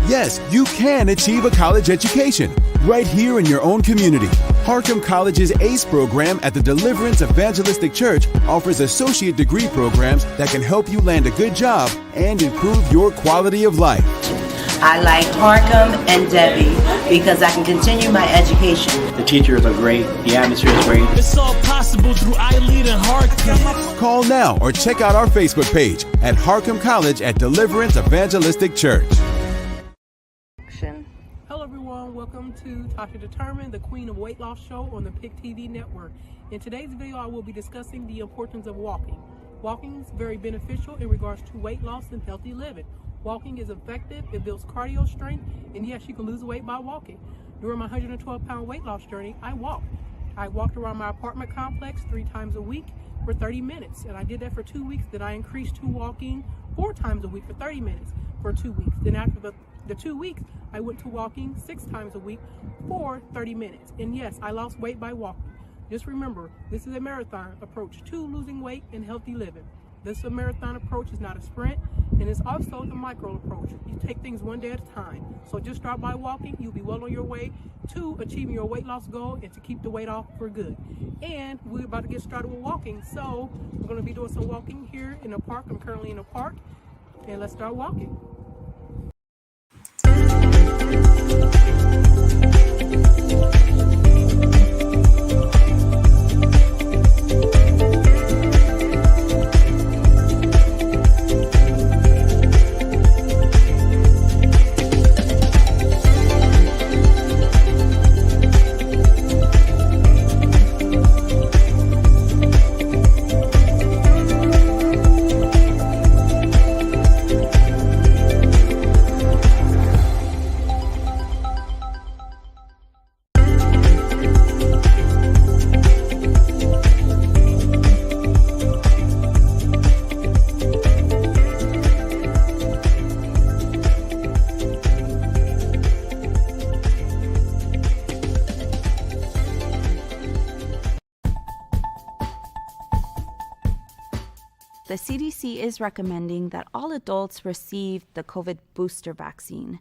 Yes, you can achieve a college education right here in your own community. Harcum College's ACE program at the Deliverance Evangelistic Church offers associate degree programs that can help you land a good job and improve your quality of life. I like Harcum and Debbie because I can continue my education. The teachers are great. The atmosphere is great. It's all possible through iLead and Harcum. Call now or check out our Facebook page at Harcum College at Deliverance Evangelistic Church. Hello everyone, welcome to Tasha Determined, the Queen of Weight Loss show on the PIC TV network. In today's video, I will be discussing the importance of walking. Walking is very beneficial in regards to weight loss and healthy living. Walking is effective, it builds cardio strength, and yes, you can lose weight by walking. During my 112-pound weight loss journey, I walked. I walked around my apartment complex 3 times a week for 30 minutes, and I did that for 2 weeks. Then I increased to walking 4 times a week for 30 minutes for 2 weeks. Then after the 2 weeks, I went to walking 6 times a week for 30 minutes. And yes, I lost weight by walking. Just remember, this is a marathon approach to losing weight and healthy living. This marathon approach is not a sprint, and it's also the micro approach. You take things one day at a time. So just start by walking. You'll be well on your way to achieving your weight loss goal and to keep the weight off for good. And we're about to get started with walking. So we're going to be doing some walking here in the park. I'm currently in a park, and let's start walking. The CDC is recommending that all adults receive the COVID booster vaccine.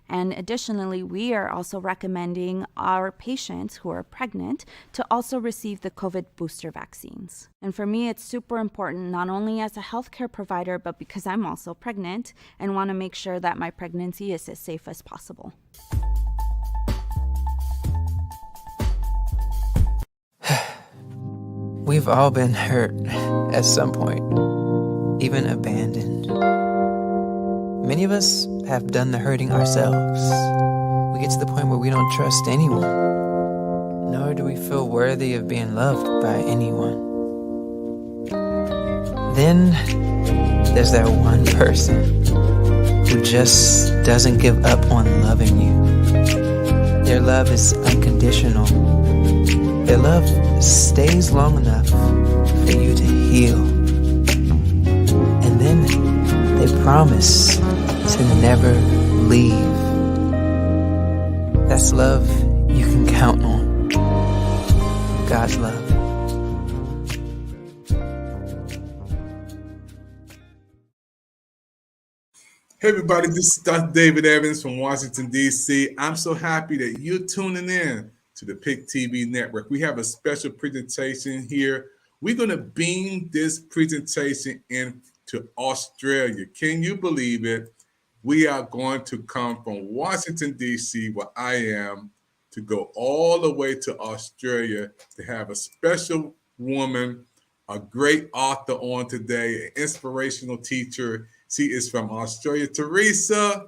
And additionally, we are also recommending our patients who are pregnant to also receive the COVID booster vaccines. And for me, it's super important, not only as a healthcare provider, but because I'm also pregnant and want to make sure that my pregnancy is as safe as possible. We've all been hurt at some point, even abandoned. Many of us have done the hurting ourselves. We get to the point where we don't trust anyone. nor do we feel worthy of being loved by anyone. Then there's that one person who just doesn't give up on loving you. Their love is unconditional. Their love stays long enough for you to heal. And then they promise to never leave. That's love you can count on. God's love. Hey everybody, this is Dr. David Evans from Washington, D.C. I'm so happy that you're tuning in to the PIC TV network. We have a special presentation here. We're going to beam this presentation into Australia. Can you believe it? We are going to come from Washington, D.C., where I am, to go all the way to Australia to have a special woman, a great author on today, an inspirational teacher. She is from Australia. Teresa,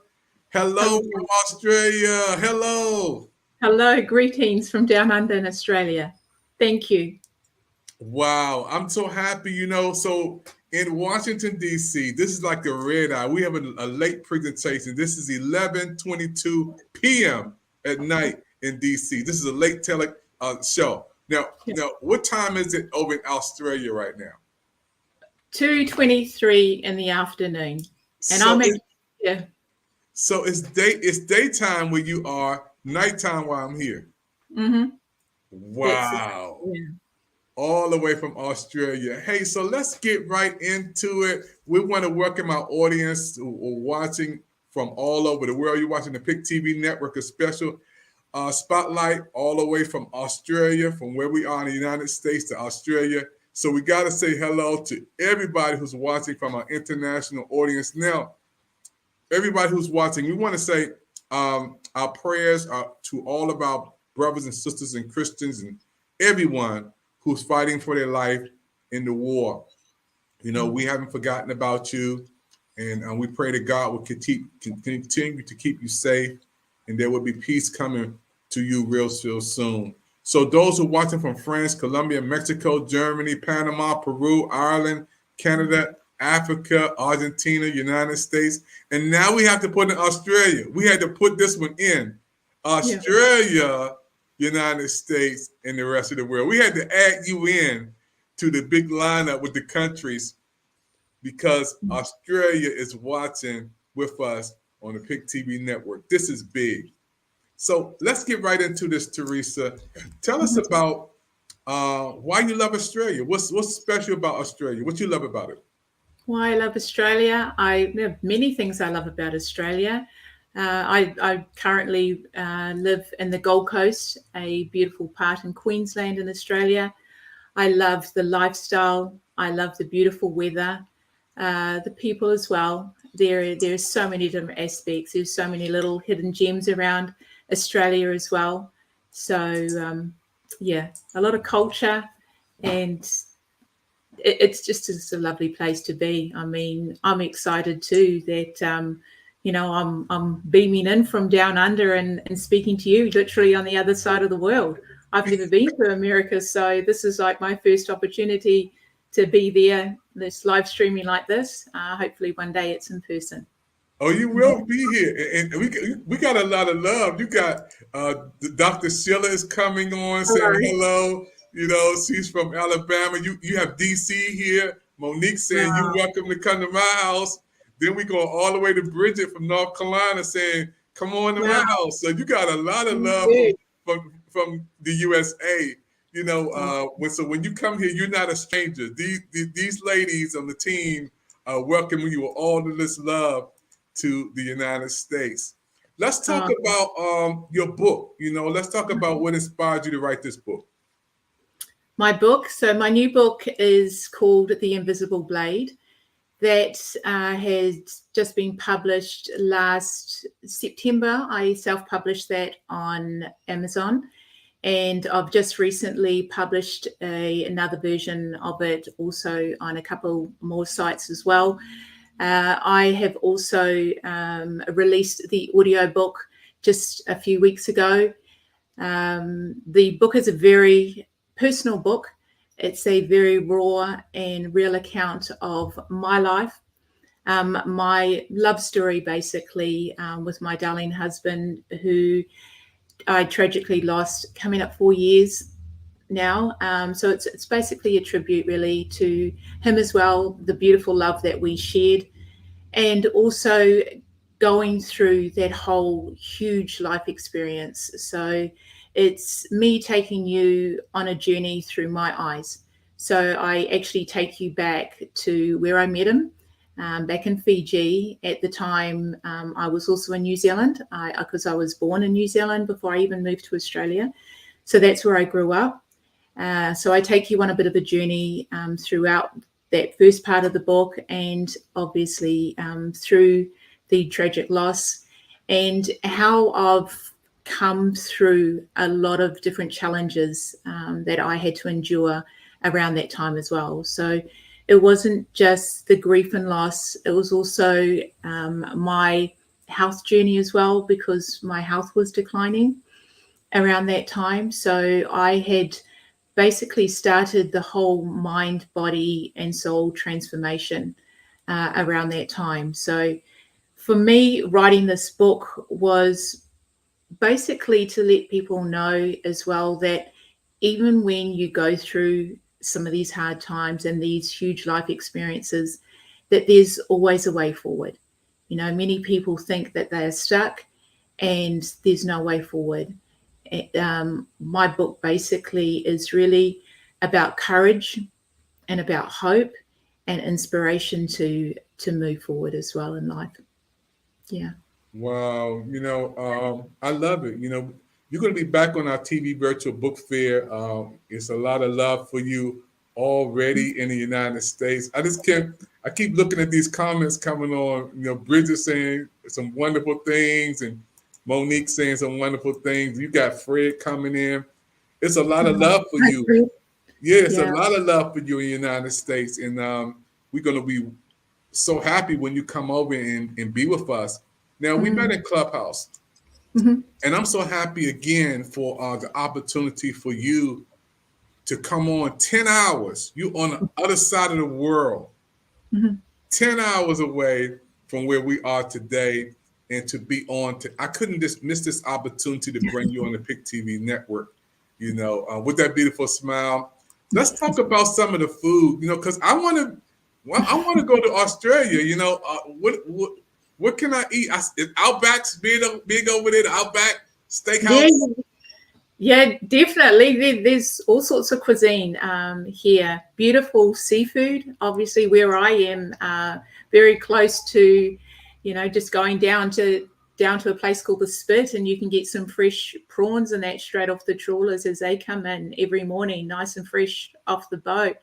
hello from Australia. Hello. Hello, greetings from down under in Australia. Thank you. Wow, I'm so happy, So in Washington, D.C., this is like a red eye. We have a late presentation. This is 11:22 p.m. at night in D.C. This is a late show. Now, what time is it over in Australia right now? 2:23 in the afternoon, and So So it's daytime where you are, nighttime while I'm here. Mm-hmm. Wow. All the way from Australia. Hey, so let's get right into it. We want to welcome our audience who are watching from all over the world. You're watching the PIC TV network, a special spotlight all the way from Australia, from where we are in the United States to Australia. So we got to say hello to everybody who's watching from our international audience. Now, everybody who's watching, we want to say our prayers are to all of our brothers and sisters and Christians and everyone who's fighting for their life in the war. We haven't forgotten about you, and we pray that God will continue to keep you safe, and there will be peace coming to you real soon. So those who are watching from France, Colombia, Mexico, Germany, Panama, Peru, Ireland, Canada, Africa, Argentina, United States, and now we have to put in Australia. We had to put this one in. Australia, United States, and the rest of the world. We had to add you in to the big lineup with the countries because Australia is watching with us on the PIC TV network. This is big. So let's get right into this, Teresa. Tell us about why you love Australia. What's special about Australia? What you love about it? Why I love Australia? There are many things I love about Australia. I currently live in the Gold Coast, a beautiful part in Queensland in Australia. I love the lifestyle. I love the beautiful weather, the people as well. There's so many different aspects. There's so many little hidden gems around Australia as well. So a lot of culture, and it's just a lovely place to be. I mean, I'm excited too that I'm beaming in from down under and speaking to you literally on the other side of the world. I've never been to America, so this is like my first opportunity to be there. This live streaming like this. Hopefully one day it's in person. Oh, you will be here, and we got a lot of love. You got Dr. Sheila is coming on saying hello. She's from Alabama. You have DC here. Monique saying you're welcome to come to my house. Then we go all the way to Bridget from North Carolina saying, come on to my house. So you got a lot of love from the USA. So when you come here, you're not a stranger. These ladies on the team welcome you with all of this love to the United States. Let's talk about your book. Let's talk about what inspired you to write this book. My book. So my new book is called The Invisible Blade. That has just been published last September. I self-published that on Amazon, and I've just recently published another version of it also on a couple more sites as well. I have also released the audiobook just a few weeks ago. The book is a very personal book. It's a very raw and real account of my life, my love story, basically, with my darling husband, who I tragically lost coming up 4 years now. So it's basically a tribute really to him as well, the beautiful love that we shared, and also going through that whole huge life experience. So it's me taking you on a journey through my eyes. So I actually take you back to where I met him, back in Fiji. At the time, I was also in New Zealand, because I was born in New Zealand before I even moved to Australia. So that's where I grew up. So I take you on a bit of a journey throughout that first part of the book, and obviously through the tragic loss, and how I've come through a lot of different challenges that I had to endure around that time as well. So it wasn't just the grief and loss, it was also my health journey as well, because my health was declining around that time. So I had basically started the whole mind, body, and soul transformation around that time. So for me, writing this book was basically to let people know as well that even when you go through some of these hard times and these huge life experiences, that there's always a way forward. You know, many people think that they are stuck and there's no way forward. My book basically is really about courage and about hope and inspiration to move forward as well in life. Yeah. Wow. I love it. You're going to be back on our TV virtual book fair. It's a lot of love for you already in the United States. I keep looking at these comments coming on, Bridget saying some wonderful things and Monique saying some wonderful things. You got Fred coming in. It's a lot of love for you. Yeah, it's a lot of love for you in the United States. And we're going to be so happy when you come over and be with us. Now, we met in Clubhouse. And I'm so happy again for the opportunity for you to come on 10 hours. You on the other side of the world, 10 hours away from where we are today, and to be on. I couldn't just miss this opportunity to bring you on the Pick TV network, with that beautiful smile. Let's talk about some of the food, because I want to go to Australia. What can I eat? Is Outback's big over there, the Outback Steakhouse? Yeah, definitely. There's all sorts of cuisine here. Beautiful seafood. Obviously, where I am, very close to, just going down to a place called the Spit, and you can get some fresh prawns and that straight off the trawlers as they come in every morning, nice and fresh off the boat.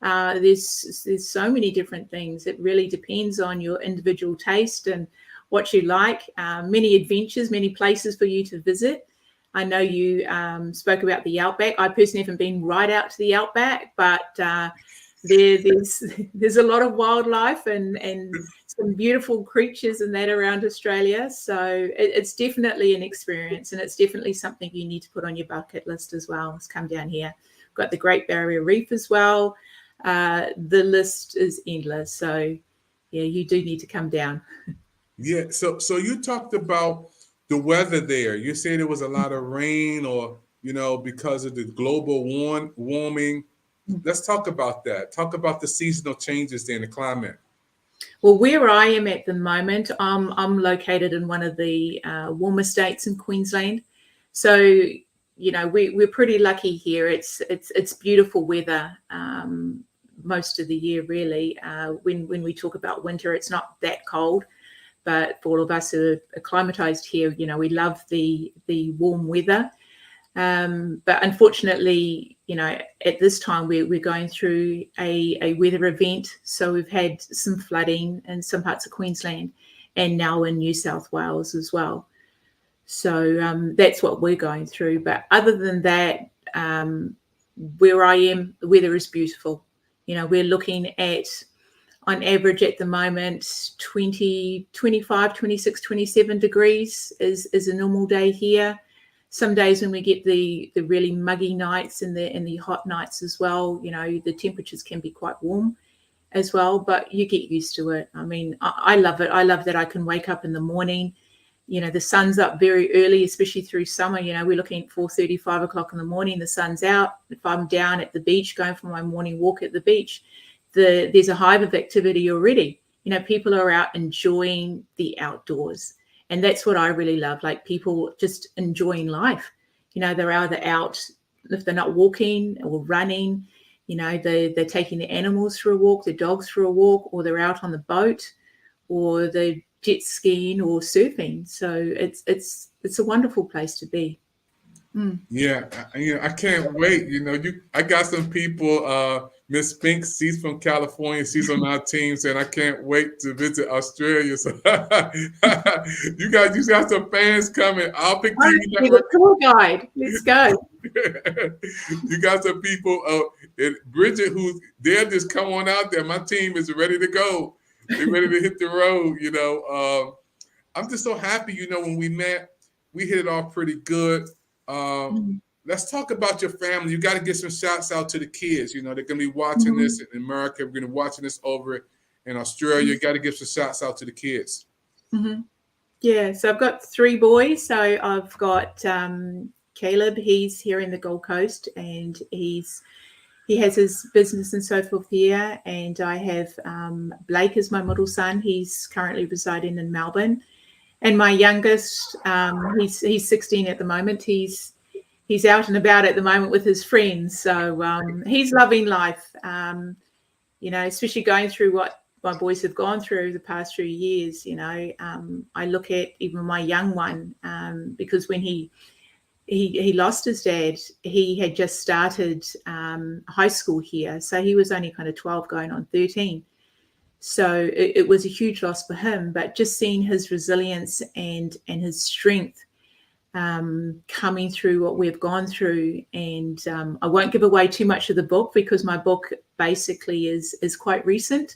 There's so many different things. It really depends on your individual taste and what you like. Many adventures, many places for you to visit. I know you spoke about the Outback. I personally haven't been right out to the Outback, but there's a lot of wildlife and some beautiful creatures and that around Australia. So it's definitely an experience, and it's definitely something you need to put on your bucket list as well. Let's come down here. We've got the Great Barrier Reef as well. The list is endless. So yeah, you do need to come down. Yeah. So you talked about the weather there. You said there was a lot of rain, or because of the global warming. Let's talk about that. Talk about the seasonal changes there in the climate. Well, where I am at the moment, I'm located in one of the warmer states in Queensland. So we're pretty lucky here. It's beautiful weather most of the year, really. When we talk about winter, it's not that cold. But for all of us who are acclimatized here, we love the warm weather. But unfortunately, at this time we're going through a weather event. So we've had some flooding in some parts of Queensland, and now in New South Wales as well. So that's what we're going through. But other than that, where I am, the weather is beautiful. We're looking at, on average at the moment, 20, 25, 26, 27 degrees is a normal day here. some days when we get the really muggy nights and the hot nights as well, the temperatures can be quite warm as well, but you get used to it. I mean, I love it. I love that I can wake up in the morning. The sun's up very early, especially through summer. We're looking at 4:30, 5 o'clock in the morning. The sun's out. If I'm down at the beach going for my morning walk at the beach, there's a hive of activity already. People are out enjoying the outdoors. And that's what I really love, like people just enjoying life. They're either out, if they're not walking or running, they're taking the animals for a walk, the dogs for a walk, or they're out on the boat, or they're jet skiing or surfing. So it's a wonderful place to be. Yeah, I can't wait. I got some people. Miss Fink, she's from California. She's on our team, saying I can't wait to visit Australia. So you got some fans coming. I'll pick TV Network. Tour guide. Let's go. You got some people. And Bridget, they'll just come on out there. My team is ready to go. They're ready to hit the road. I'm just so happy. When we met, we hit it off pretty good. Let's talk about your family. You got to get some shouts out to the kids. They're going to be watching this in America. We're going to be watching this over in Australia. You got to give some shouts out to the kids. Yeah, so I've got 3 boys. So I've got Caleb. He's here in the Gold Coast, and he has his business and so forth here. And I have Blake as my middle son. He's currently residing in Melbourne. And my youngest, he's 16 at the moment. He's out and about at the moment with his friends. So he's loving life, especially going through what my boys have gone through the past few years. I look at even my young one, because when he lost his dad, he had just started high school here. So he was only kind of 12 going on 13. So it was a huge loss for him, but just seeing his resilience and his strength coming through what we've gone through. And I won't give away too much of the book, because my book basically is quite recent,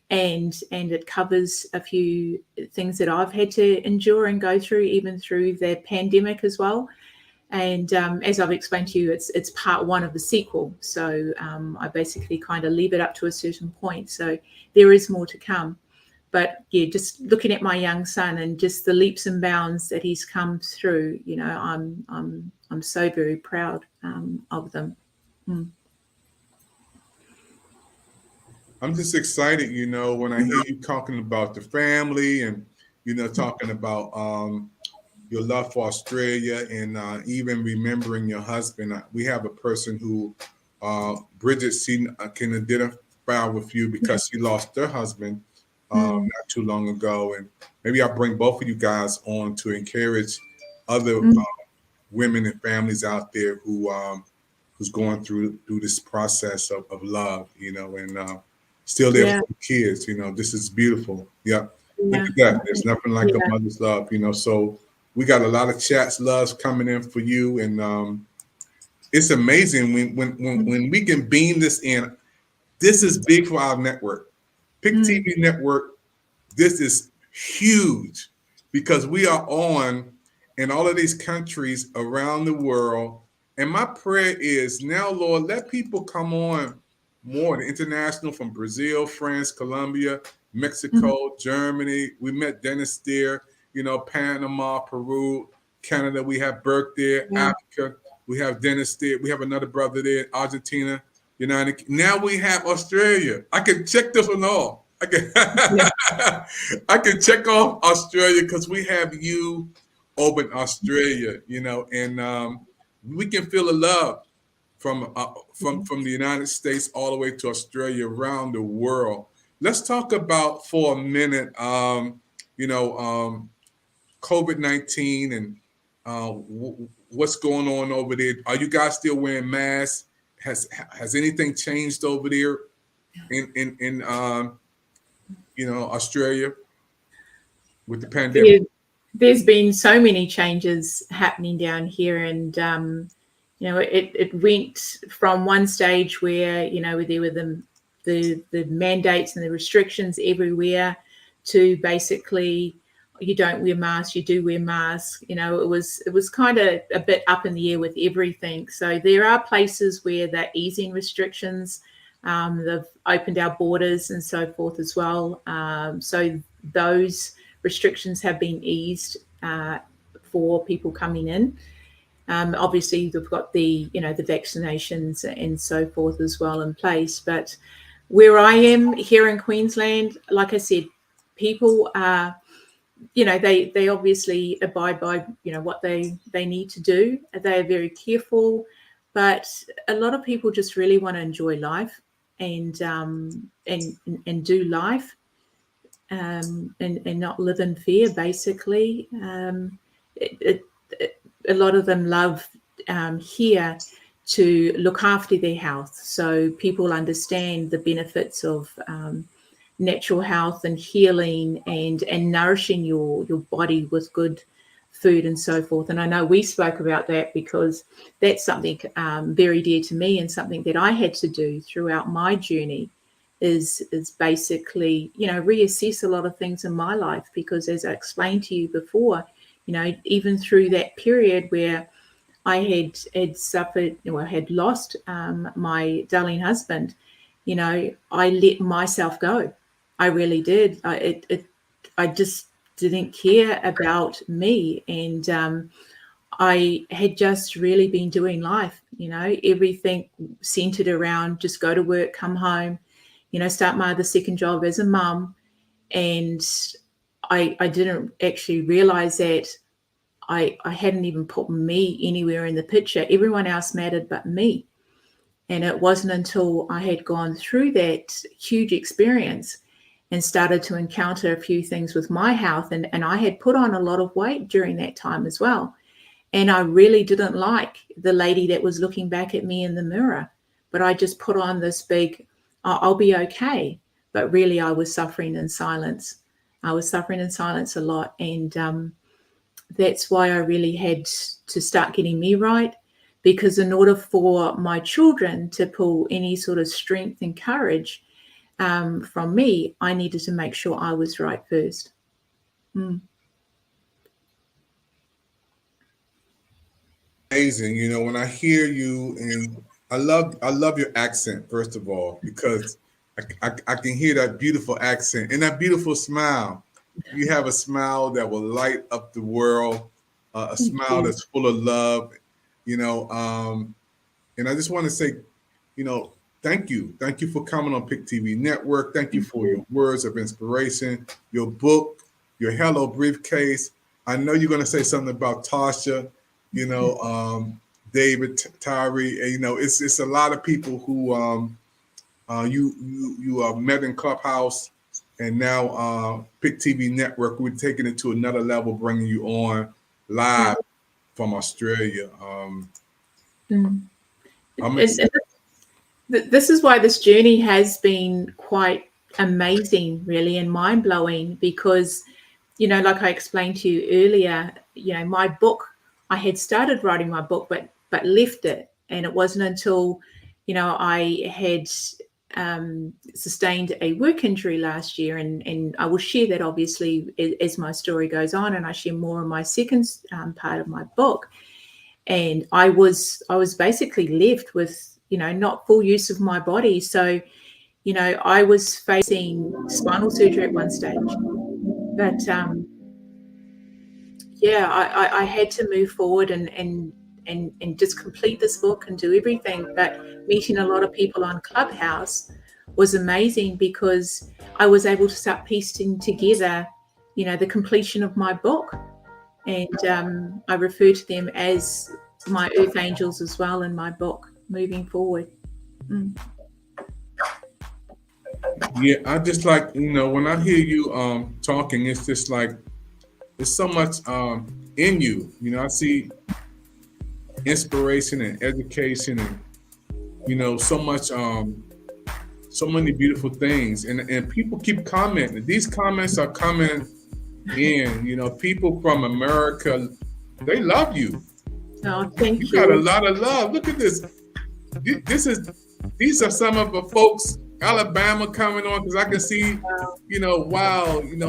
and it covers a few things that I've had to endure and go through, even through the pandemic as well. And as I've explained to you, it's part 1 of the sequel. So I basically kind of leave it up to a certain point. So there is more to come. But yeah, just looking at my young son and just the leaps and bounds that he's come through, I'm so very proud of them. I'm just excited, when I hear you talking about the family and, talking about your love for Australia, and even remembering your husband. We have a person who, Bridget, can identify with you because she lost her husband not too long ago. And maybe I'll bring both of you guys on to encourage other women and families out there who's going through this process of love, and still there for the kids. This is beautiful. Yeah. Look at that. There's nothing like a mother's love, so we got a lot of chats, loves coming in for you. And it's amazing when we can beam this in. This is big for our network. Pick TV Network, this is huge, because we are on in all of these countries around the world. And my prayer is now, Lord, let people come on more, the international, from Brazil, France, Colombia, Mexico, Germany. We met Dennis there, Panama, Peru, Canada. We have Burke there, Africa. We have Dennis there. We have another brother there, Argentina. Now we have Australia. I can check this one off. I can check off Australia because we have you over in Australia, and we can feel the love from the United States all the way to Australia, around the world. Let's talk about for a minute, COVID-19 and what's going on over there. Are you guys still wearing masks? Has anything changed over there in Australia with the pandemic? There's been so many changes happening down here, and it went from one stage where there were the mandates and the restrictions everywhere, to basically you don't wear masks, you do wear masks. You know, it was kind of a bit up in the air with everything. So there are places where they're easing restrictions. They've opened our borders and so forth as well. So those restrictions have been eased for people coming in. Obviously, they've got the vaccinations and so forth as well in place. But where I am here in Queensland, like I said, people are, they obviously abide by, what they need to do. They are very careful, but a lot of people just really want to enjoy life and do life and not live in fear, basically. A lot of them love here to look after their health. So people understand the benefits of natural health and healing and nourishing your body with good food and so forth. And I know we spoke about that because that's something very dear to me, and something that I had to do throughout my journey is basically, reassess a lot of things in my life, because as I explained to you before, even through that period where I had suffered or had lost my darling husband, I let myself go. I really did. I just didn't care about me, and I had just really been doing life. Everything centered around just go to work, come home, start my other second job as a mum, and I didn't actually realize that I hadn't even put me anywhere in the picture. Everyone else mattered but me. And it wasn't until I had gone through that huge experience and started to encounter a few things with my health. And I had put on a lot of weight during that time as well. And I really didn't like the lady that was looking back at me in the mirror. But I just put on this big, I'll be okay. But really, I was suffering in silence. I was suffering in silence a lot. And that's why I really had to start getting me right. Because in order for my children to pull any sort of strength and courage from me, I needed to make sure I was right first. Amazing. When I hear you, and I love your accent, first of all, because I can hear that beautiful accent and that beautiful smile. You have a smile that will light up the world, a smile that's full of love, and I just want to say, thank you. Thank you for coming on Pick TV Network. Thank you for your words of inspiration, your book, your Hello Briefcase. I know you're going to say something about Tasha, David, Tyree. It's a lot of people who you met in Clubhouse, and now Pick TV Network, we're taking it to another level, bringing you on live from Australia. This is why this journey has been quite amazing, really, and mind-blowing, because, like I explained to you earlier, my book, I had started writing my book, but left it. And it wasn't until, I had sustained a work injury last year, and I will share that obviously as my story goes on, and I share more in my second part of my book. And I was basically left with, not full use of my body. So, I was facing spinal surgery at one stage, but I had to move forward and just complete this book and do everything. But meeting a lot of people on Clubhouse was amazing, because I was able to start piecing together, the completion of my book. And I refer to them as my earth angels as well in my book moving forward. Yeah, I just like, when I hear you talking, it's just like, there's so much in you. I see inspiration and education and, so much, so many beautiful things. And people keep commenting. These comments are coming in, people from America, they love you. Oh, thank you. You got a lot of love. Look at this. These are some of the folks Alabama coming on, because I can see,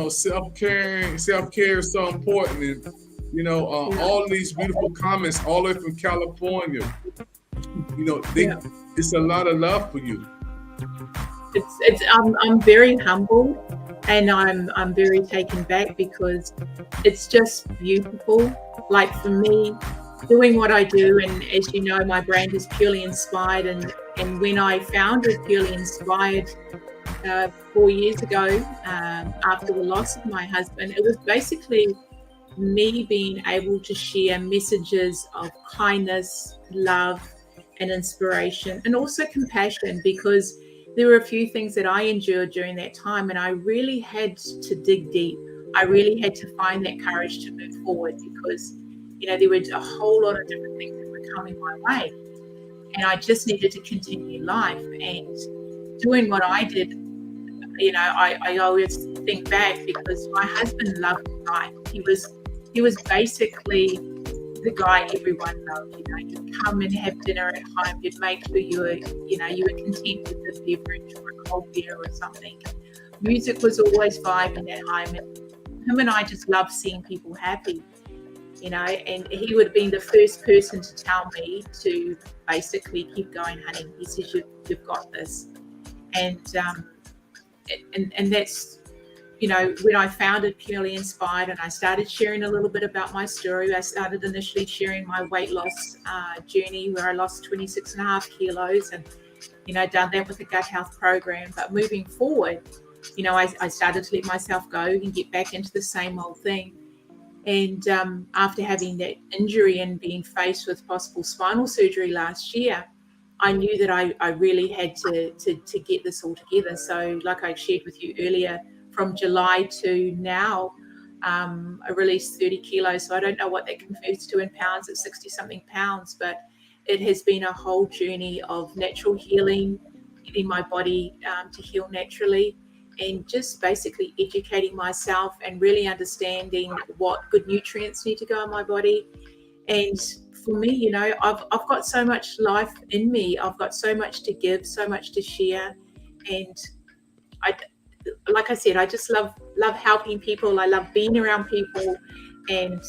self-care is so important. And, all these beautiful comments all the way from California. It's a lot of love for you. I'm very humble, and I'm very taken back because it's just beautiful. Like for me, doing what I do, and as you know, my brand is Purely Inspired, and when I founded Purely Inspired 4 years ago, after the loss of my husband, it was basically me being able to share messages of kindness, love, and inspiration, and also compassion, because there were a few things that I endured during that time, and I really had to dig deep. I really had to find that courage to move forward, because there were a whole lot of different things that were coming my way, and I just needed to continue life. And doing what I did, I always think back, because my husband loved life. He was basically the guy everyone loved. You'd come and have dinner at home. You'd make sure you were content with the beverage or a cold beer or something. Music was always vibing at home, and him and I just loved seeing people happy. And he would have been the first person to tell me to basically keep going, honey. He says, you've got this. And that's, when I founded Purely Inspired and I started sharing a little bit about my story, I started initially sharing my weight loss journey, where I lost 26.5 kilos, and, done that with the gut health program. But moving forward, I started to let myself go and get back into the same old thing. And after having that injury and being faced with possible spinal surgery last year, I knew that I really had to get this all together. So like I shared with you earlier, from July to now, I released 30 kilos. So I don't know what that converts to in pounds. It's 60 something pounds, but it has been a whole journey of natural healing, getting my body to heal naturally, and just basically educating myself and really understanding what good nutrients need to go in my body. And for me, I've got so much life in me. I've got so much to give, so much to share. And like I said, I just love helping people. I love being around people and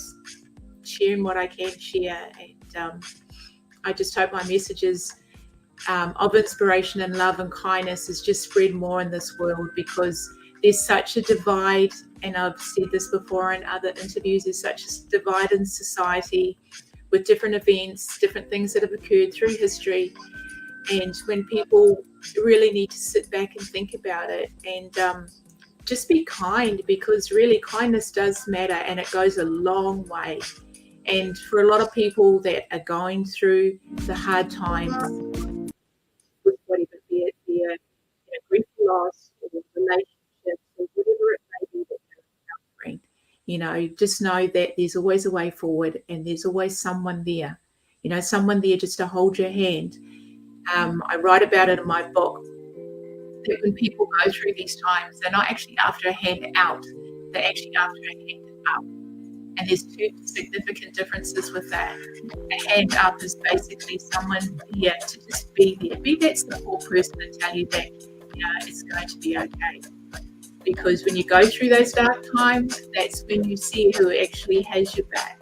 sharing what I can share. And I just hope my messages of inspiration and love and kindness is just spread more in this world, because there's such a divide, and I've said this before in other interviews, there's such a divide in society with different events, different things that have occurred through history. And when people really need to sit back and think about it and just be kind, because really kindness does matter, and it goes a long way. And for a lot of people that are going through the hard times, with whatever, be it grief, loss, or relationships, or whatever it may be that they're encountering, just know that there's always a way forward, and there's always someone there, someone there just to hold your hand. I write about it in my book, that when people go through these times, they're not actually after a hand out, they're actually after a hand up. And there's two significant differences with that. A hand up is basically someone here to just be there. Be that simple person and tell you that it's going to be okay. Because when you go through those dark times, that's when you see who actually has your back,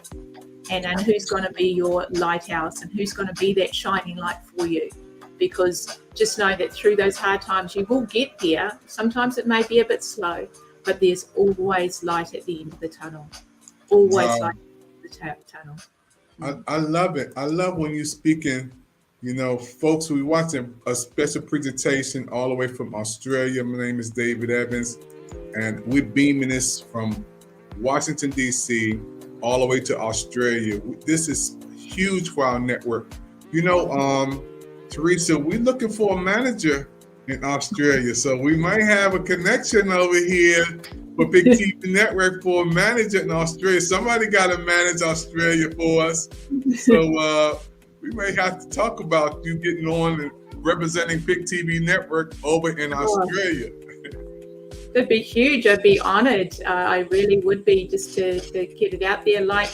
and who's going to be your lighthouse, and who's going to be that shining light for you. Because just know that through those hard times, you will get there. Sometimes it may be a bit slow, but there's always light at the end of the tunnel. Always light at the tunnel. I love it. I love when you're speaking. Folks, we're watching a special presentation all the way from Australia. My name is David Evans, and we're beaming this from Washington, D.C., all the way to Australia. This is huge for our network. Teresa, we're looking for a manager in Australia, so we might have a connection over here for Big TV Network for a manager in Australia. Somebody got to manage Australia for us. So we may have to talk about you getting on and representing Big TV Network over in Australia. It'd be huge. I'd be honored. I really would be, just to get it out there. Like,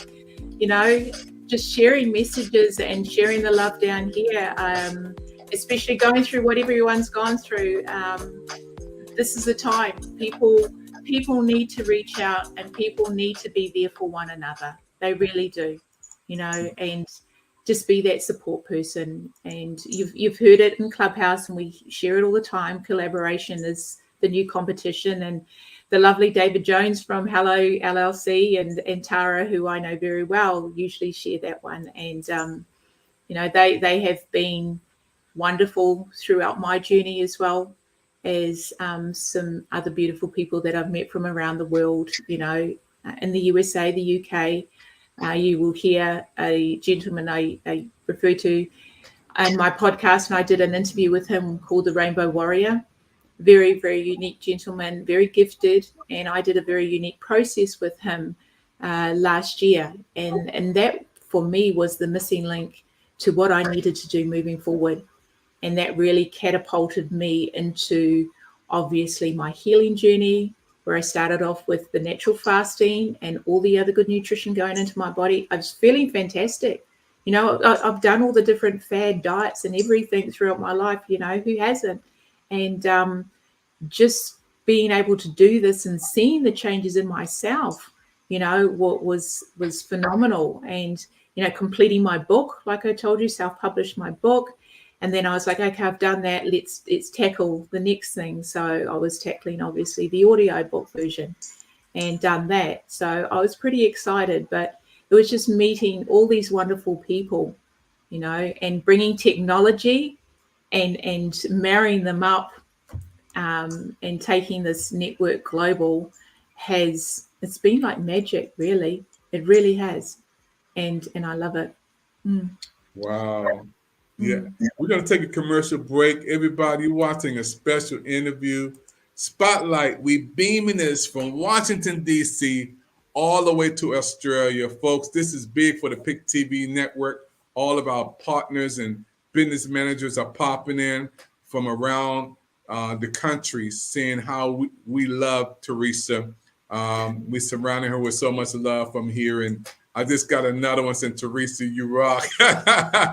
just sharing messages and sharing the love down here. especially going through what everyone's gone through. This is the time. People need to reach out, and people need to be there for one another. They really do, and just be that support person. And you've heard it in Clubhouse, and we share it all the time. Collaboration is the new competition, and the lovely David Jones from Hello LLC and Tara, who I know very well, usually share that one. And they have been wonderful throughout my journey, as well as some other beautiful people that I've met from around the world. In the USA, the UK. You will hear a gentleman I refer to in my podcast, and I did an interview with him called The Rainbow Warrior. Very, very unique gentleman, very gifted, and I did a very unique process with him last year, and that for me was the missing link to what I needed to do moving forward, and that really catapulted me into obviously my healing journey, where I started off with the natural fasting and all the other good nutrition going into my body. I was feeling fantastic. I've done all the different fad diets and everything throughout my life, who hasn't? And just being able to do this and seeing the changes in myself, what was phenomenal. And, completing my book, like I told you, self-published my book. And then I was like, okay, I've done that. Let's tackle the next thing. So I was tackling, obviously, the audio book version and done that. So I was pretty excited, but it was just meeting all these wonderful people, and bringing technology and marrying them up and taking this network global it's been like magic, really. It really has. And I love it. Wow. Yeah, we're going to take a commercial break. Everybody watching a special interview. Spotlight, we beaming this from Washington, D.C. all the way to Australia. Folks, this is big for the PIC TV network. All of our partners and business managers are popping in from around the country, saying how we love Teresa. We surrounding her with so much love from here. And I just got another one saying, Teresa, you rock. I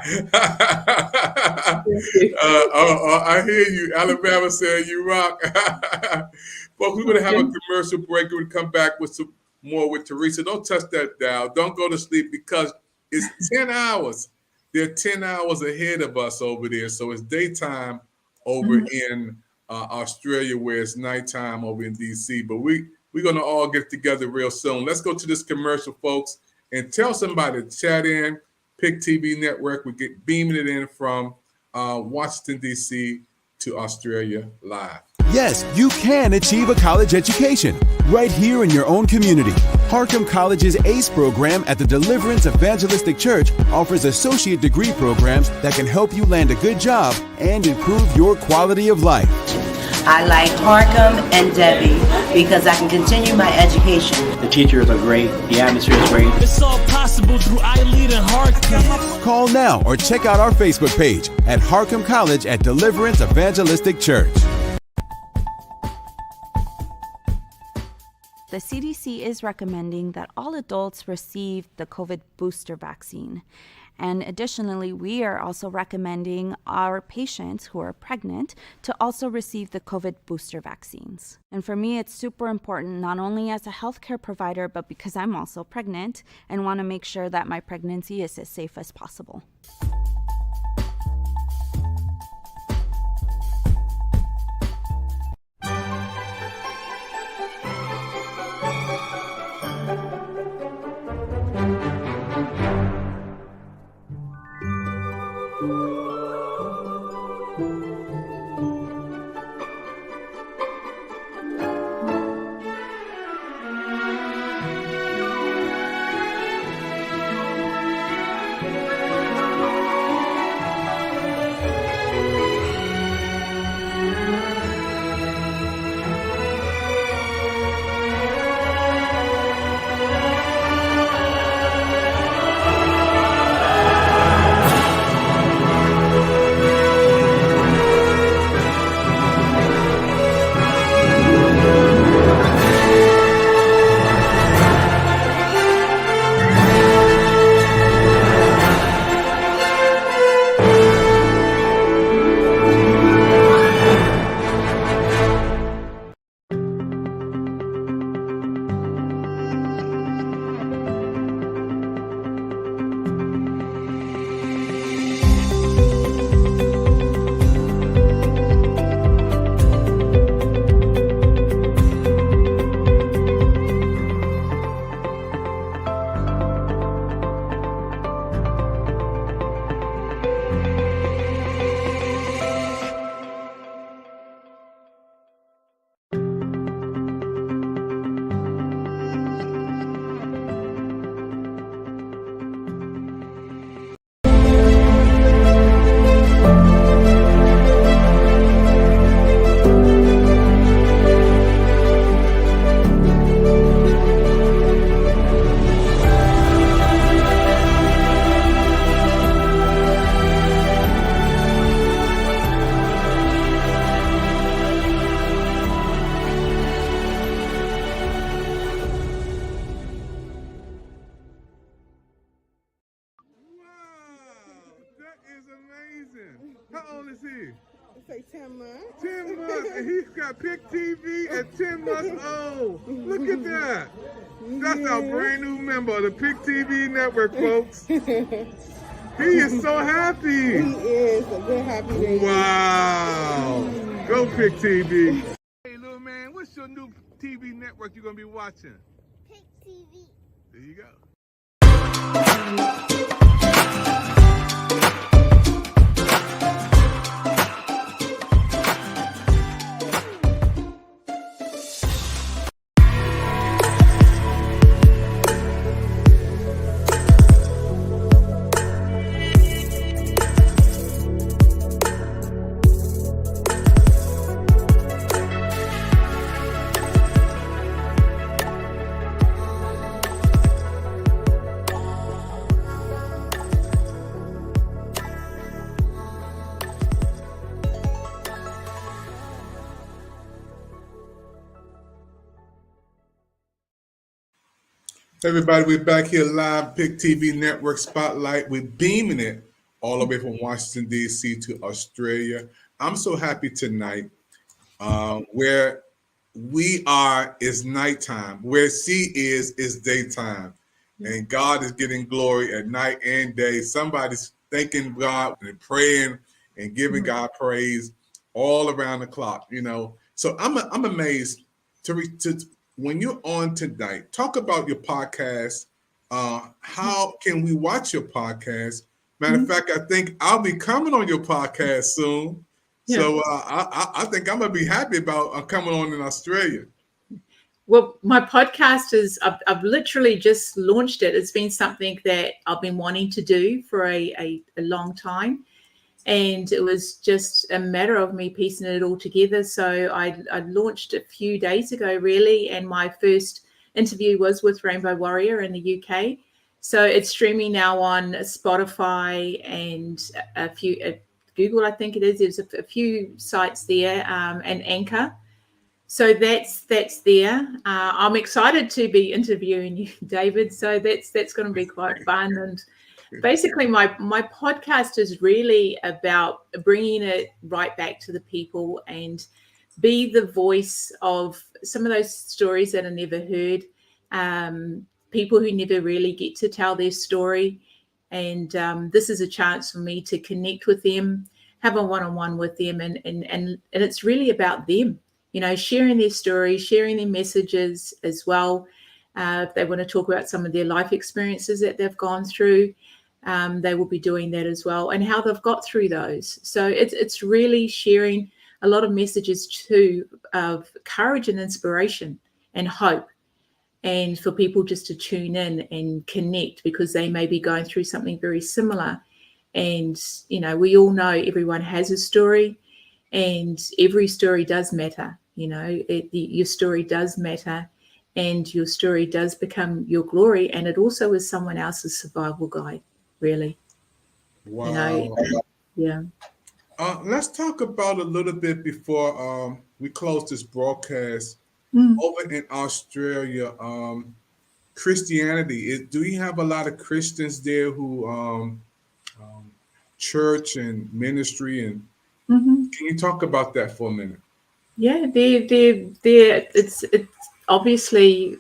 hear you. Alabama saying you rock. But we're going to have a commercial break. We'll come back with some more with Teresa. Don't touch that dial. Don't go to sleep, because it's 10 hours. They're 10 hours ahead of us over there. So it's daytime over in Australia, where it's nighttime over in D.C. But we're going to all get together real soon. Let's go to this commercial, folks. And tell somebody to chat in. PIC TV Network. We get beaming it in from Washington, D.C. to Australia live. Yes, you can achieve a college education right here in your own community. Harcum College's ACE program at the Deliverance Evangelistic Church offers associate degree programs that can help you land a good job and improve your quality of life. I like Harcum and Debbie because I can continue my education. The teachers are great. The atmosphere is great. It's all possible through iLead and Harcum. Call now or check out our Facebook page at Harcum College at Deliverance Evangelistic Church. The CDC is recommending that all adults receive the COVID booster vaccine. And additionally, we are also recommending our patients who are pregnant to also receive the COVID booster vaccines. And for me, it's super important, not only as a healthcare provider, but because I'm also pregnant and want to make sure that my pregnancy is as safe as possible. How old is he? Say 10 months. 10 months, and he's got Pick TV at 10 months old. Look at that. That's our brand new member of the Pick TV network, folks. He is so happy. He is a good happy baby. Wow. Go Pick TV. Hey, little man, what's your new TV network you're going to be watching? Pick TV. There you go. Everybody, we're back here live, Pick TV Network Spotlight. We're beaming it all the way from Washington, D.C. to Australia. I'm so happy tonight. Where we are is nighttime. Where she is daytime. And God is getting glory at night and day. Somebody's thanking God and praying and giving God praise all around the clock, you know. So I'm amazed to when you're on tonight, talk about your podcast. How can we watch your podcast? Matter of fact, I think I'll be coming on your podcast soon. Yeah. So I think I'm going to be happy about coming on in Australia. Well, my podcast is, I've literally just launched it. It's been something that I've been wanting to do for a long time. And it was just a matter of me piecing it all together. So I launched a few days ago, really. And my first interview was with Rainbow Warrior in the UK. So it's streaming now on Spotify and a few, Google, I think it is. There's a few sites there and Anchor. So that's there. I'm excited to be interviewing you, David. So that's going to be quite fun. And basically, my podcast is really about bringing it right back to the people and be the voice of some of those stories that are never heard, people who never really get to tell their story. And this is a chance for me to connect with them, have a one-on-one with them, and it's really about them, you know, sharing their stories, sharing their messages as well. If they want to talk about some of their life experiences that they've gone through, they will be doing that as well, and how they've got through those. So it's really sharing a lot of messages too of courage and inspiration and hope, and for people just to tune in and connect because they may be going through something very similar. And, you know, we all know everyone has a story, and every story does matter. You know, your story does matter, and your story does become your glory, and it also is someone else's survival guide. Really. Wow. You know, yeah. Let's talk about a little bit before we close this broadcast. Over in Australia, Christianity. Do you have a lot of Christians there who church and ministry? And can you talk about that for a minute? Yeah, it's obviously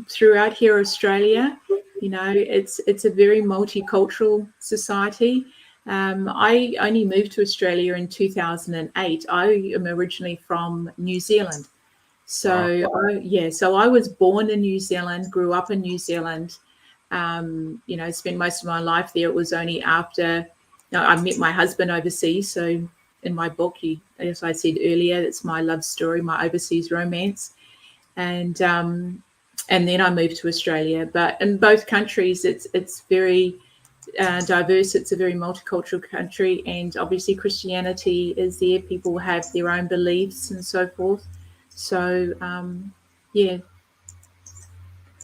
throughout here, Australia. You know, it's a very multicultural society. I only moved to Australia in 2008. I am originally from New Zealand. So, wow. So I was born in New Zealand, grew up in New Zealand, you know, spent most of my life there. It was only after I met my husband overseas. So in my book, as I said earlier, it's my love story, my overseas romance. And then I moved to Australia. But in both countries, it's very diverse. It's a very multicultural country. And obviously Christianity is there. People have their own beliefs and so forth. So, yeah.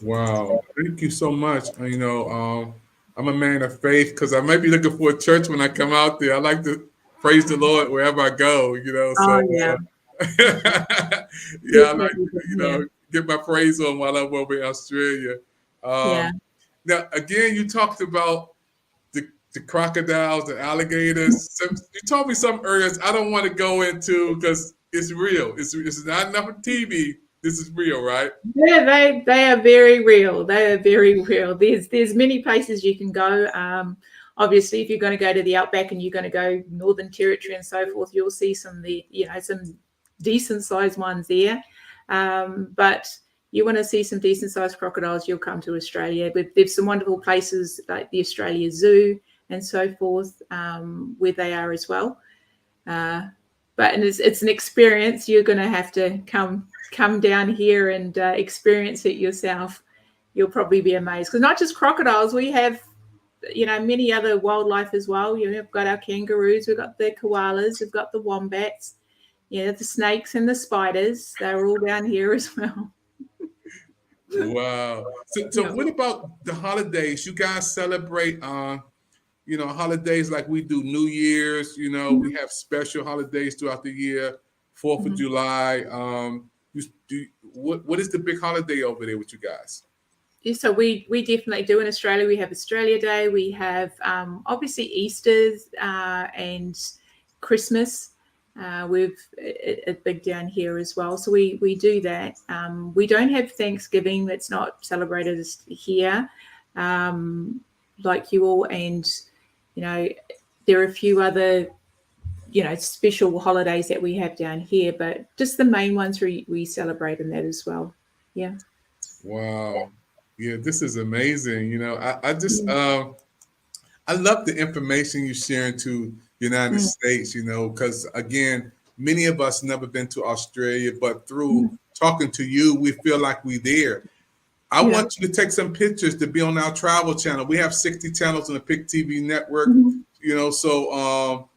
Wow. Thank you so much. You know, I'm a man of faith because I might be looking for a church when I come out there. I like to praise the Lord wherever I go, you know. So, yeah. I like to, you know, get my praise on while I'm over in Australia. Now, again, you talked about the the crocodiles, the alligators. You told me some areas I don't want to go into because it's real. It's not enough on TV. This is real, right? Yeah, they are very real. They are very real. There's many places you can go. Obviously, if you're going to go to the outback and you're going to go Northern Territory and so forth, you'll see some decent sized ones there. But you want to see some decent sized crocodiles, you'll come to Australia. There's some wonderful places like the Australia Zoo and so forth, where they are as well. But it's an experience. You're going to have to come down here and experience it yourself. You'll probably be amazed, because not just crocodiles, we have many other wildlife as well. We've got our kangaroos, we've got the koalas, we've got the wombats, the snakes and the spiders. They're all down here as well. Wow. So what about the holidays? You guys celebrate holidays like we do New Year's, we have special holidays throughout the year, 4th of July. What is the big holiday over there with you guys? Yeah, so we definitely do in Australia. We have Australia Day. We have obviously Easter's and Christmas. We've it big down here as well. So we do that. We don't have Thanksgiving. That's not celebrated here like you all. And there are a few other special holidays that we have down here, but just the main ones we celebrate in that as well. Yeah. Wow. Yeah, this is amazing. I just I love the information you're sharing to the United States, because again, many of us never been to Australia, but through talking to you, we feel like we're there. I want you to take some pictures to be on our travel channel. We have 60 channels on the Pick TV network, so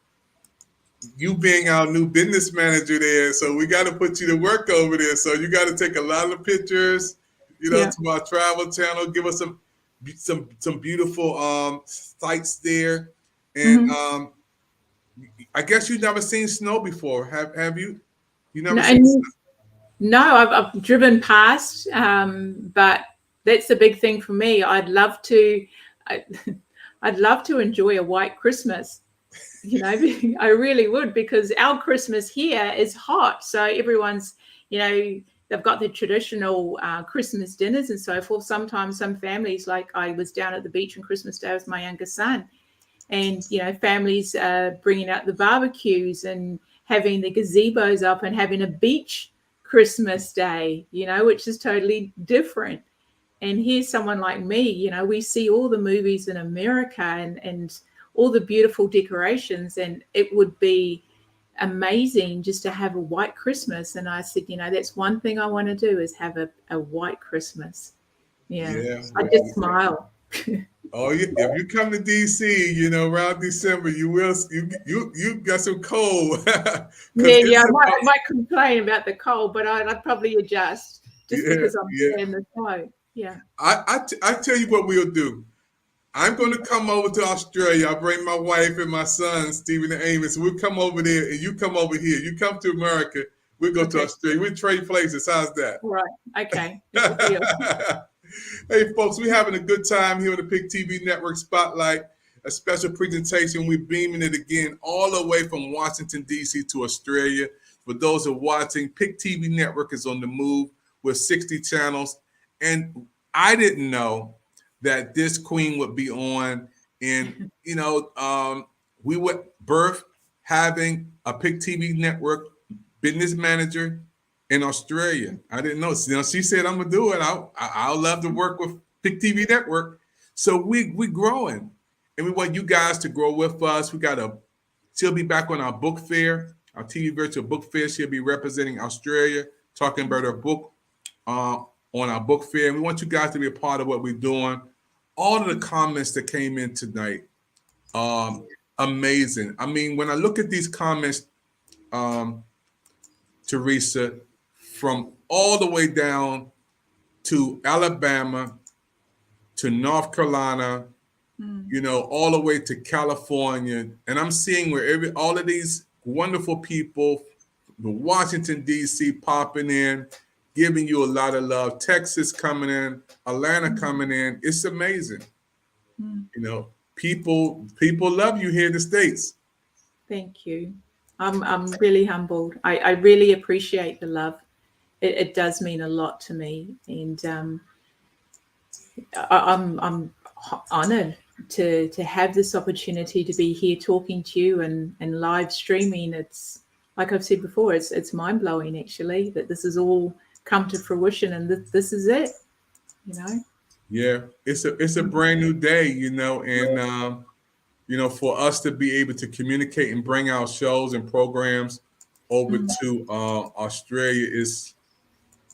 you being our new business manager there, so we got to put you to work over there. So you got to take a lot of pictures, to our travel channel. Give us some beautiful sites there. And I guess you've never seen snow before, have you? You never seen snow? No, I've driven past, but that's the big thing for me. I'd love to enjoy a white Christmas. I really would, because our Christmas here is hot. So everyone's, they've got their traditional Christmas dinners and so forth. Sometimes some families, like I was down at the beach on Christmas Day with my younger son, and families bringing out the barbecues and having the gazebos up and having a beach Christmas Day, which is totally different. And here's someone like me, we see all the movies in America and all the beautiful decorations, and it would be amazing just to have a white Christmas. And I said, that's one thing I want to do, is have a white Christmas. Yeah. I just smile. Oh, yeah. If you come to DC, around December, you got some cold. I might complain about the cold, but I'd probably adjust just because I'm in the snow. Yeah. I tell you what we'll do. I'm going to come over to Australia. I'll bring my wife and my son, Stephen and Amos. We'll come over there, and you come over here. You come to America. We'll go to Australia. We'll trade places. How's that? All right. Okay. Hey, folks, we're having a good time here on the Pick TV Network Spotlight, a special presentation. We're beaming it again all the way from Washington, D.C. to Australia. For those who are watching, Pick TV Network is on the move with 60 channels. And I didn't know that this queen would be on. And, we would birth having a Pick TV Network business manager in Australia. I didn't know. She said, I'm going to do it. I'll love to work with Pick TV Network. So we're growing. And we want you guys to grow with us. She'll be back on our book fair, our TV virtual book fair. She'll be representing Australia, talking about her book on our book fair. And we want you guys to be a part of what we're doing. All of the comments that came in tonight, amazing. I mean, when I look at these comments, Teresa, from all the way down to Alabama, to North Carolina, all the way to California. And I'm seeing where all of these wonderful people, the Washington, D.C. popping in, giving you a lot of love. Texas coming in, Atlanta coming in. It's amazing. people love you here in the States. Thank you. I'm really humbled. I really appreciate the love. It does mean a lot to me, and I'm honored to have this opportunity to be here talking to you and live streaming. It's like I've said before, it's mind blowing actually that this has all come to fruition, and this is it. You know. Yeah, it's a brand new day, and for us to be able to communicate and bring our shows and programs over to Australia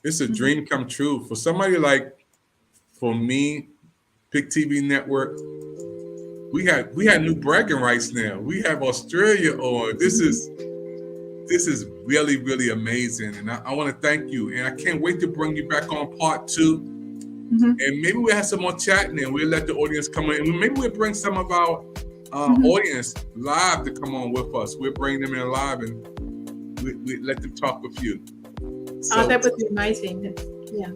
it's a dream come true for somebody like for me, Pick TV Network. We had new bragging rights now. We have Australia on. This is really, really amazing. And I want to thank you. And I can't wait to bring you back on part 2. And maybe we'll have some more chatting and we'll let the audience come in. And maybe we'll bring some of our audience live to come on with us. We'll bring them in live and we let them talk with you. So, that would be amazing. Yeah.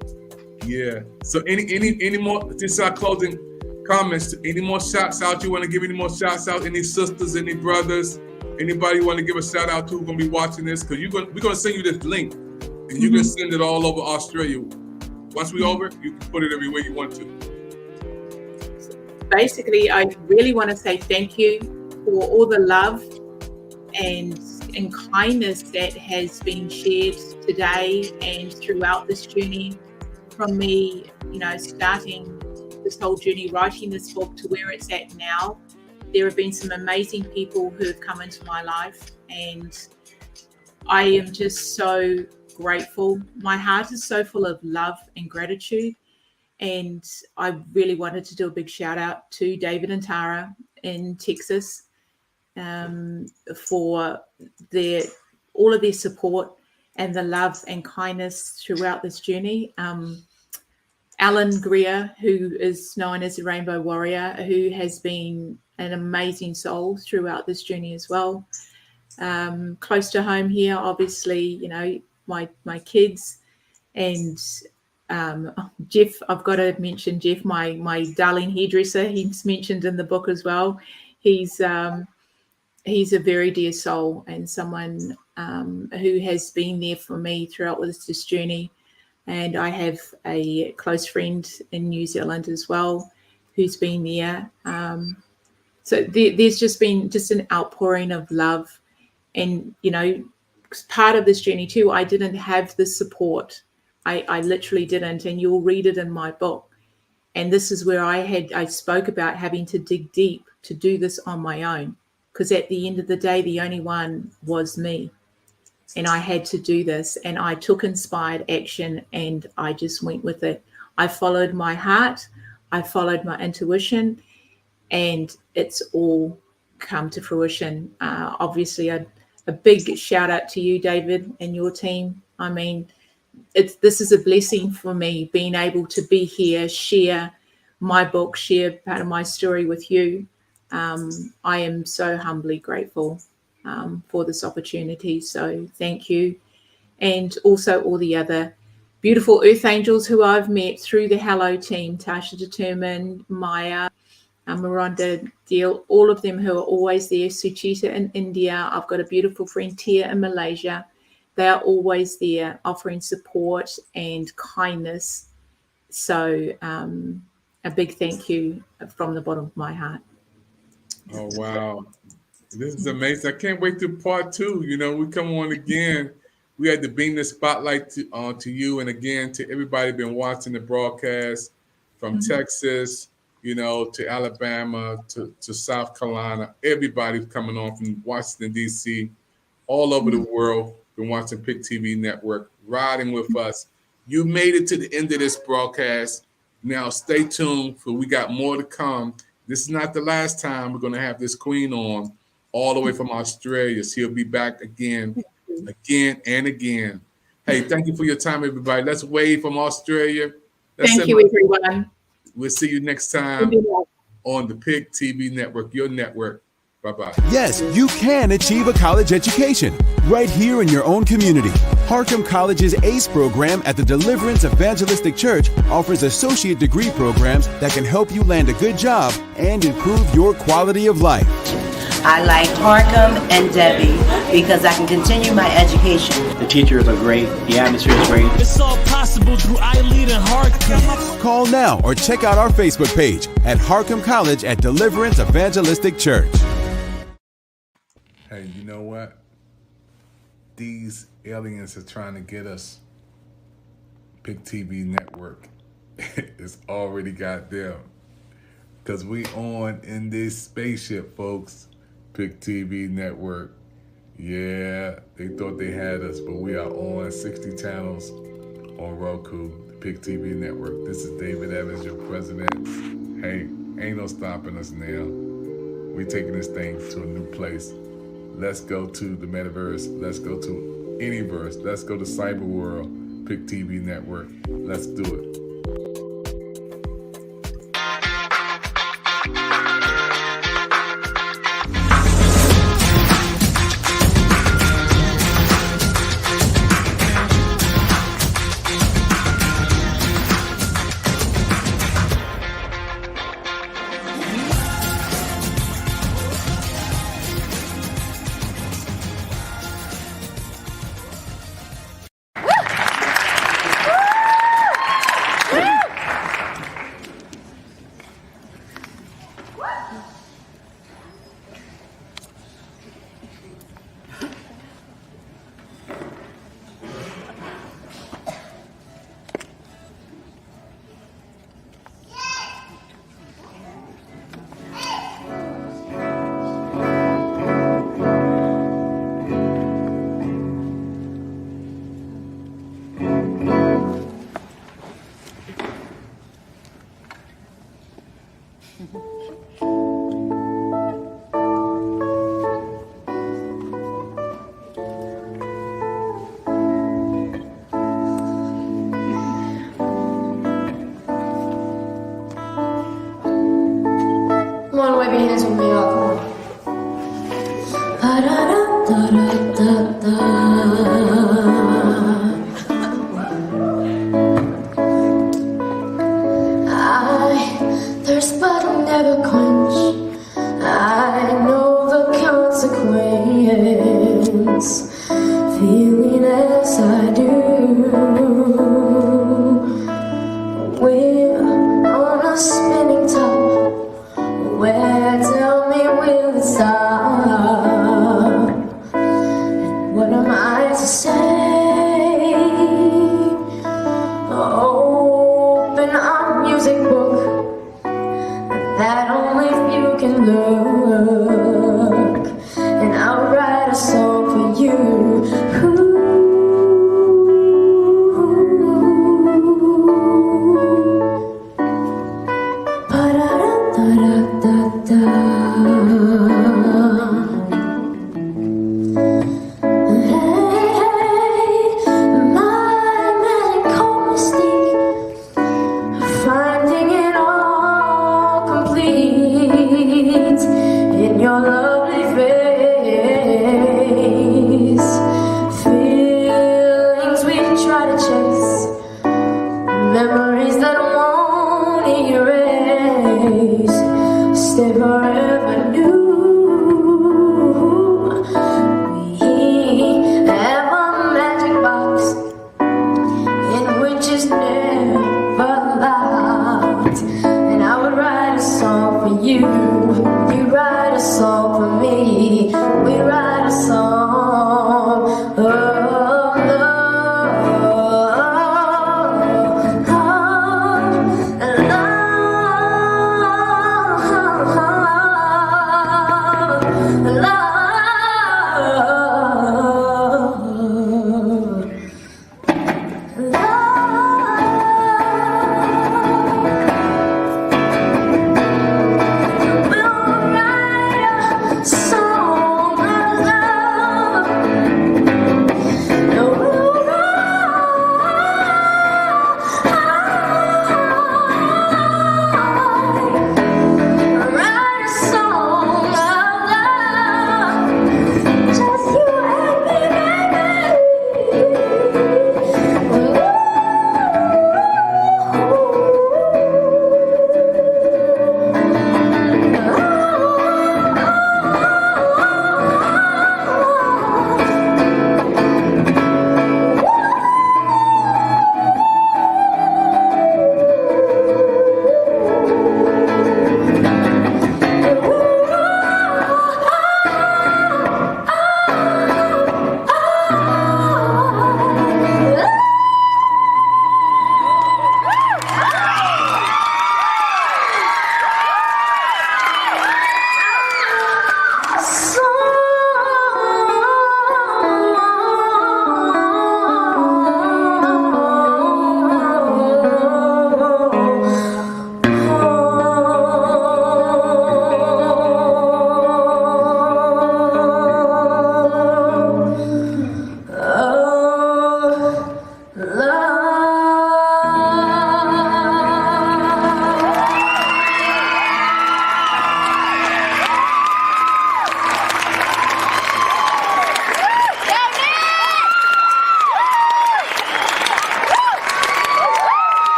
Yeah. So any more, just our closing comments, any more shouts out? You want to give any more shouts out? Any sisters, any brothers, anybody you want to give a shout out to who's going to be watching this? Because we're going to send you this link and you can send it all over Australia. Once we're over, you can put it everywhere you want to. Basically, I really want to say thank you for all the love and kindness that has been shared today and throughout this journey from me, starting this whole journey, writing this book to where it's at now. There have been some amazing people who have come into my life, and I am just so grateful. My heart is so full of love and gratitude, and I really wanted to do a big shout out to David and Tara in Texas for all of their support and the love and kindness throughout this journey. Alan Greer, who is known as the Rainbow Warrior, who has been an amazing soul throughout this journey as well. Close to home here, obviously, my kids and Jeff. I've got to mention Jeff, my darling hairdresser. He's mentioned in the book as well. He's a very dear soul and someone who has been there for me throughout this journey. And I have a close friend in New Zealand as well who's been there. So there's just been an outpouring of love. And, part of this journey too, I didn't have the support. I literally didn't. And you'll read it in my book. And this is where I spoke about having to dig deep to do this on my own. Because at the end of the day, the only one was me. And I had to do this. And I took inspired action and I just went with it. I followed my heart. I followed my intuition. And it's all come to fruition. Obviously, a big shout out to you, David, and your team. I mean, this is a blessing for me, being able to be here, share my book, share part of my story with you. I am so humbly grateful for this opportunity. So thank you. And also all the other beautiful Earth Angels who I've met through the Hello team, Tasha Determined, Maya, Miranda Deal, all of them who are always there, Suchita in India. I've got a beautiful friend, Tia in Malaysia. They are always there offering support and kindness. So a big thank you from the bottom of my heart. Oh, wow. This is amazing. I can't wait to part 2. We come on again. We had to beam the spotlight to you and again to everybody been watching the broadcast from Texas, to Alabama, to South Carolina. Everybody's coming on from Washington, D.C., all over the world, been watching Pick TV Network, riding with us. You made it to the end of this broadcast. Now stay tuned, for we got more to come. This is not the last time we're going to have this queen on, all the way from Australia. She'll be back again and again. Hey, thank you for your time, everybody. Let's wave from Australia. Thank you, everyone. We'll see you next time on the Pick TV Network, your network Bye-bye. Yes, you can achieve a college education right here in your own community. Harcum College's ACE program at the Deliverance Evangelistic Church offers associate degree programs that can help you land a good job and improve your quality of life. I like Harcum and Debbie because I can continue my education. The teachers are great. The atmosphere is great. It's all possible through iLead and Harcum. Call now or check out our Facebook page at Harcum College at Deliverance Evangelistic Church. Hey, you know what? These aliens are trying to get us. Pick TV Network. It's already got them. Because we on in this spaceship, folks. Pick TV Network. Yeah, they thought they had us, but we are on 60 channels on Roku, the Pick TV Network. This is David Evans, your president. Hey, ain't no stopping us now. We taking this thing to a new place. Let's go to the metaverse. Let's go to any verse. Let's go to cyber world. Pick TV Network. Let's do it. Song for you. Ooh.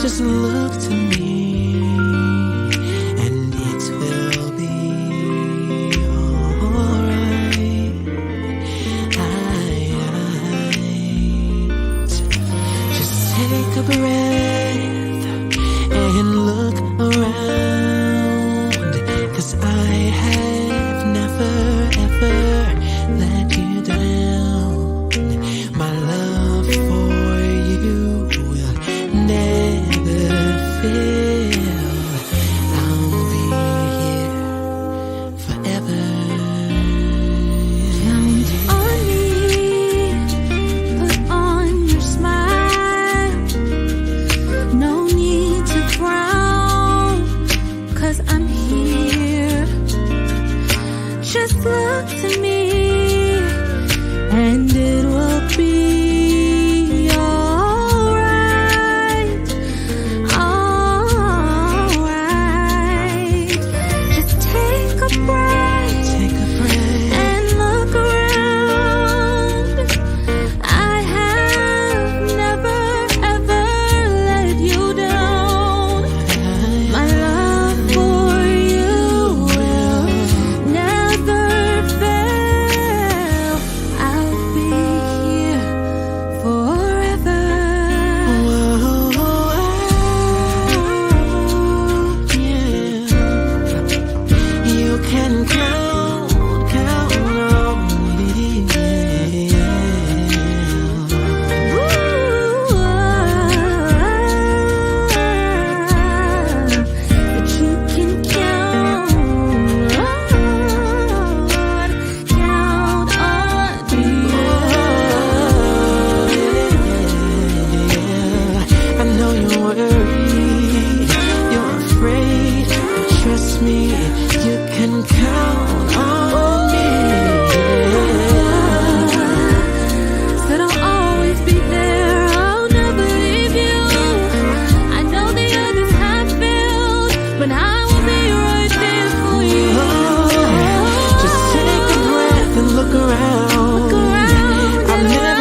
Just look to me, and it will be alright. Just take a breath and look around, 'cause I have never ever let you down. My love for you will never fail. I'll be here forever. Count on me, put on your smile. No need to frown, 'cause I'm here. Just look to me, and it will be alright. Alright. Just take a breath, and look around. I have never ever let you down. My love for you will never fail. I'll be here forever. You can count on me. But you can count on me. I know you're worried, you're afraid, but trust me, you can count on me. Said I'll always be there, I'll never leave you. I know the others have failed, but I will be right there for you. Just take a breath and look around. Look around, I've never